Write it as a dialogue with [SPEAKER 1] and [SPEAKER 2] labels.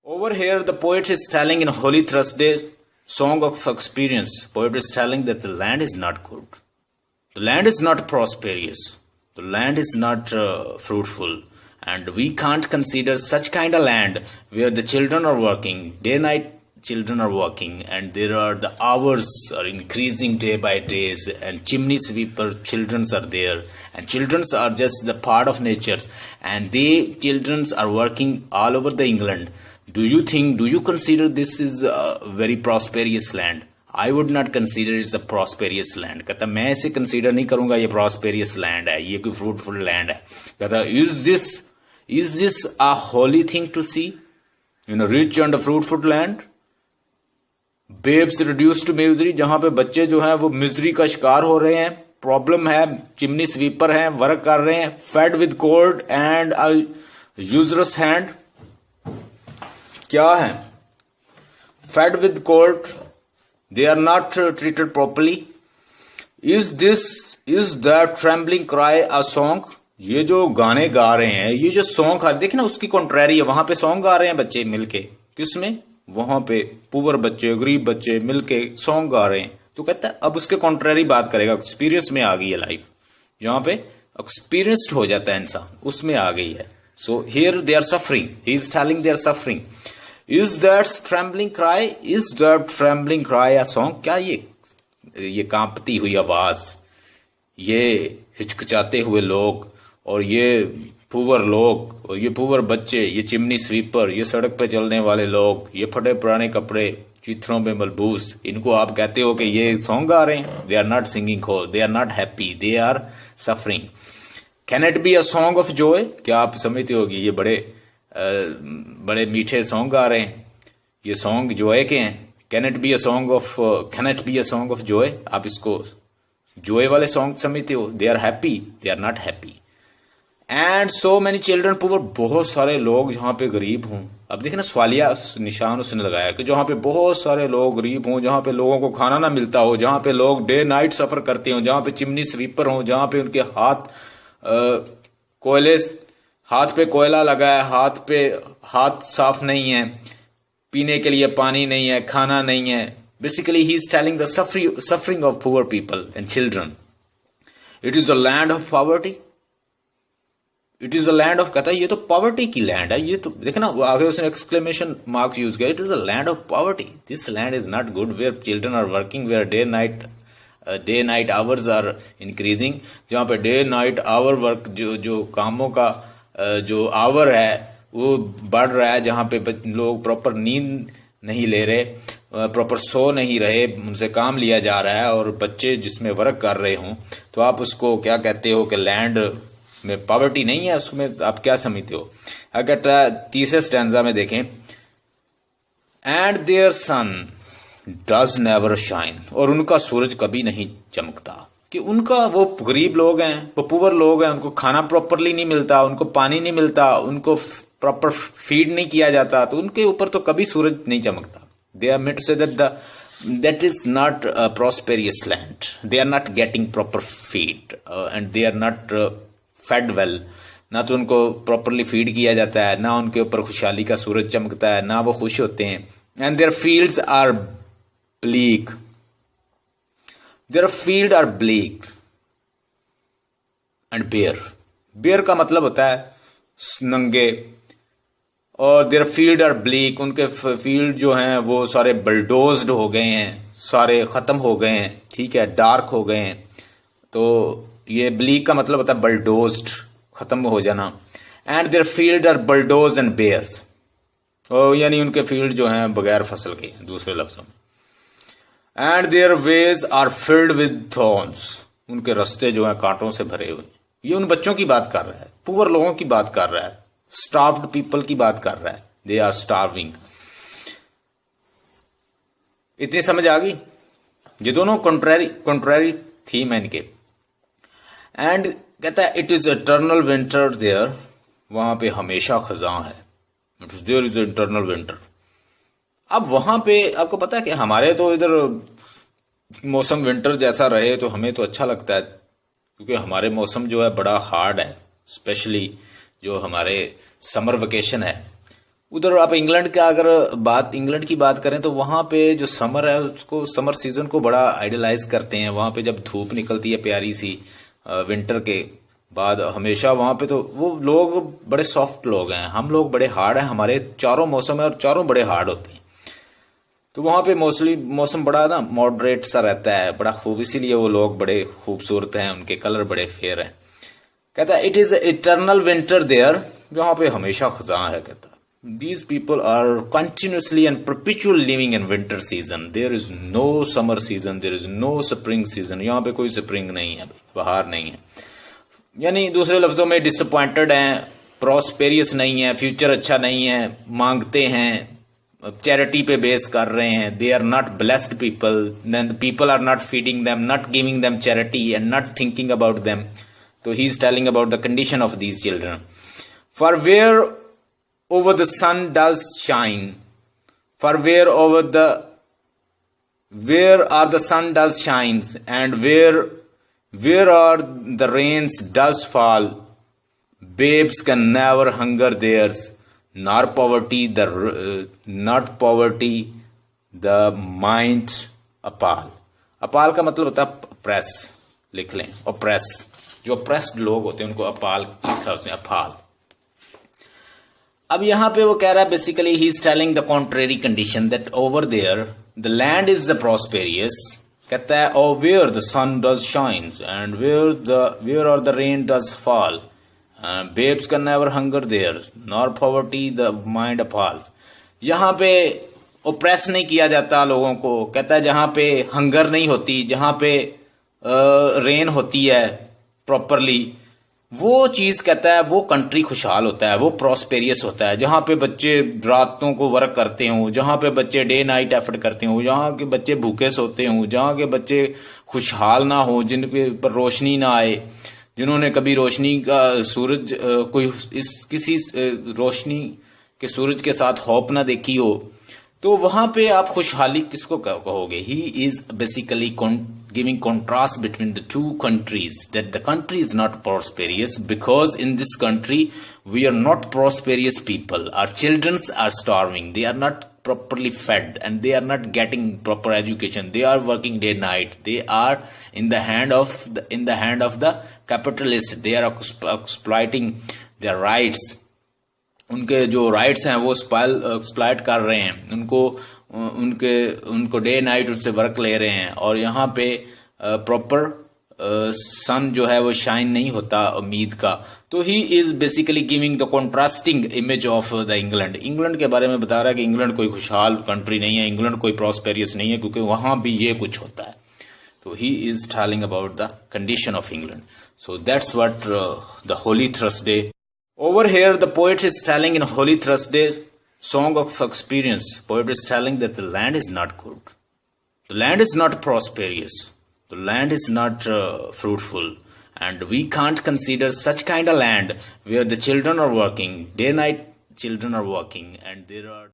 [SPEAKER 1] Over here, the poet is telling in Holy Thursday song of experience. Poet is telling that the land is not good. The land is not prosperous. The land is not fruitful. And we can't consider such kind of land where the children are working, day night children are working, and there are the hours are increasing day by days, and chimney sweeper childrens are there, and childrens are just the part of nature, and they childrens are working all over the England. Do you consider this is a very prosperous land? I would not consider it a prosperous land. कहता मैं इसे consider नहीं करूंगा ये prosperous land है, ये कोई fruitful land है. कहता is this a holy thing to see in a rich and a fruitful land? Babes reduced to misery, जहां पे बच्चे जो हैं वो मिजरी का शिकार हो रहे हैं, प्रॉब्लम है, चिमनी स्वीपर हैं, वर्क कर रहे हैं, fed with cold and a useless hand. क्या है? Fed with cold, they are not treated properly. Is that trembling cry a song? ये जो गाने गा रहे हैं, ये जो सॉन्ग देखिए ना, उसकी कॉन्ट्रैरी है. वहां पे सॉन्ग गा रहे हैं बच्चे मिलके, किसमें? वहां पे पुअर बच्चे, गरीब बच्चे मिलके सॉन्ग गा रहे हैं. तो कहता है अब उसके कॉन्ट्रैरी बात करेगा. एक्सपीरियंस में आ गई है लाइफ, जहां पे एक्सपीरियंस्ड हो जाता है इंसान, उसमें आ गई है. So here they are suffering, he is telling they are suffering. Is that trembling cry a song? क्या ये कांपती हुई आवाज, ये हिचकिचाते हुए लोग, और ये पुअर लोग, और ये पुअर बच्चे, ये चिमनी स्वीपर, ये सड़क पे चलने वाले लोग, ये फटे पुराने कपड़े, चित्रों में मलबूस, इनको आप कहते हो कि ये सॉन्ग गा रहे हैं? दे आर नॉट सिंगिंग हो, they are not happy, they are suffering. Can it be a song of joy? क्या आप समझते हो कि ये बड़े मीठे सॉन्ग गा रहे हैं, ये सॉन्ग जॉय के हैं? Can it be a song of joy? आप इसको जॉय वाले सॉन्ग समझते हो? They are happy, they are not happy. And so many children poor, बहुत सारे लोग जहां पे गरीब हों. अब देखना सवालिया निशान उसने लगाया कि जहां पे बहुत सारे लोग गरीब हों, जहां पे लोगों को खाना ना मिलता हो, जहां पे लोग डे नाइट सफर करते हो, जहां पे चिमनी स्वीपर हो, जहां पे उनके हाथ पे कोयला लगा है, हाथ साफ नहीं है, पीने के लिए पानी नहीं है, खाना नहीं है. Basically he is telling the suffering of poor people and children. It is a land of poverty. It is a land of, कहता है ये तो पॉवर्टी की लैंड है. ये तो देखना आगे उसने एक्सक्लेमेशन मार्क्स यूज किया. It is a land of poverty. This land is not good where children are working, where day night hours are increasing. जहाँ पे डे नाइट आवर वर्क, जो कामों का जो आवर है वो बढ़ रहा है, जहाँ पे लोग प्रॉपर नींद नहीं ले रहे, प्रॉपर सो नहीं रहे, उनसे काम लिया जा रहा है, और बच्चे जिसमें वर्क कर रहे हों, तो आप उसको क्या कहते हो कि लैंड में पॉवर्टी नहीं है? उसमें आप क्या समझते हो? अगर तीसरे स्टैंजा में देखें, and their sun does never shine, और उनका सूरज कभी नहीं चमकता. कि उनका, वो गरीब लोग हैं, वो पुअर लोग हैं, उनको खाना प्रॉपरली नहीं मिलता, उनको पानी नहीं मिलता, उनको प्रॉपर फीड नहीं किया जाता, तो उनके ऊपर तो कभी सूरज नहीं चमकता. दे आर मेट से that is not a prosperous land. They are not getting proper feed and they are not fed well. ना तो उनको प्रॉपरली फीड किया जाता है, ना उनके ऊपर खुशहाली का सूरज चमकता है, ना वो खुश होते हैं. And their fields are bleak. Their field are bleak and bare का मतलब होता है नंगे, और देयर फील्ड आर ब्लीक, उनके फील्ड जो हैं वो सारे बलडोज्ड हो गए हैं, सारे खत्म हो गए हैं, ठीक है, डार्क हो गए हैं. तो ये ब्लीक का मतलब होता है बलडोज्ड, खत्म हो जाना. And their field are bulldoze and bears, और यानी उनके फील्ड जो हैं बगैर फसल के, दूसरे लफ्जों में. And their ways are filled with thorns, उनके रास्ते जो हैं कांटों से भरे हुए. ये उन बच्चों की बात कर रहा है, पुअर लोगों की बात कर रहा है, स्टार्व्ड पीपल की बात कर रहा है. They are starving. इतनी समझ आ गई? ये दोनों कॉन्ट्रैरी थीम है इनके. एंड कहता है it is eternal winter there, वहां पे हमेशा खजां है. It is there is eternal winter. अब वहां पे आपको पता है कि हमारे तो इधर मौसम विंटर जैसा रहे तो हमें तो अच्छा लगता है, क्योंकि हमारे मौसम जो है बड़ा हार्ड है. स्पेशली जो हमारे समर वेकेशन है उधर आप इंग्लैंड का अगर इंग्लैंड की बात करें तो वहाँ पे जो समर है उसको, समर सीजन को बड़ा आइडलाइज करते हैं। वहाँ पे जब धूप निकलती है प्यारी सी विंटर के बाद, हमेशा वहाँ पे तो वो लोग बड़े सॉफ्ट लोग हैं। हम लोग बड़े हार्ड हैं, हमारे चारों मौसम है और चारों बड़े हार्ड होते हैं। तो वहाँ पे मोस्टली मौसम बड़ा ना मॉडरेट सा रहता है, बड़ा खूब, इसीलिए वो लोग बड़े खूबसूरत हैं, उनके कलर बड़े फेयर हैं। कहता है it is eternal winter there, वहाँ पे हमेशा खजा है। कहता these people are continuously and perpetual living in winter season, there is no summer season, there is no spring season, यहाँ पे कोई स्प्रिंग नहीं है, बाहर नहीं है। यानी दूसरे लफ्जों में डिसअपॉइंटेड हैं, प्रॉस्पेरियस नहीं है, फ्यूचर अच्छा नहीं है, मांगते हैं, चैरिटी पे बेस कर रहे हैं। They are not blessed people, then people are not feeding them, not giving them charity and not thinking about them. तो he is telling about the condition of these children. For where over the sun does shine, for where are the sun does shines, and where are the rains does fall, babes can never hunger theirs, nor poverty the mind appall। अपाल का मतलब होता है press, लिख लें, oppress, जो oppressed लोग होते हैं उनको अपाल लिखा उसने, अपाल। अब यहाँ पे वो कह रहा है basically he is telling the contrary condition that over there the land is the prosperous. कहता है oh where the sun does shines and where और the rain does fall, babes can never hunger there nor poverty the mind appals. यहाँ पे oppress नहीं किया जाता लोगों को। कहता है जहाँ पे हंगर नहीं होती, जहाँ पे रेन होती है प्रॉपरली, वो चीज कहता है वो कंट्री खुशहाल होता है, वो प्रॉस्पेरियस होता है। जहाँ पे बच्चे रातों को वर्क करते हों, जहाँ पे बच्चे डे नाइट एफर्ट करते हों, जहाँ के बच्चे भूखे सोते हों, जहाँ के बच्चे खुशहाल ना हो, जिन पर रोशनी ना आए, जिन्होंने कभी रोशनी का सूरज किसी रोशनी के सूरज के साथ होप ना देखी हो, तो वहां पे आप खुशहाली किसको कहोगे? He is basically giving contrast between the two countries, that the country is not prosperous because in this country we are not prosperous people, our children are starving, they are not properly fed and they are not getting proper education, they are working day night, they are in the hand of the capitalists, they are exploiting their rights, उनके जो rights हैं वो exploit कर रहे हैं, उनको day night उनसे work ले रहे हैं। और यहाँ पे प्रॉपर सन जो है वो शाइन नहीं होता उम्मीद का। तो he is basically giving the contrasting image of the England के बारे में बता रहा है कि इंग्लैंड कोई खुशहाल कंट्री नहीं है, इंग्लैंड कोई प्रॉस्पेरियस नहीं है, क्योंकि वहां भी ये कुछ होता है। तो he is telling about the condition of England. So that's what the Holi Thursday. Over here, the poet is telling in Holy Thursday song of experience. Poet is telling that the land is not good. The land is not prosperous. The land is not fruitful. And we can't consider such kind of land where the children are working, day night children are working, and there are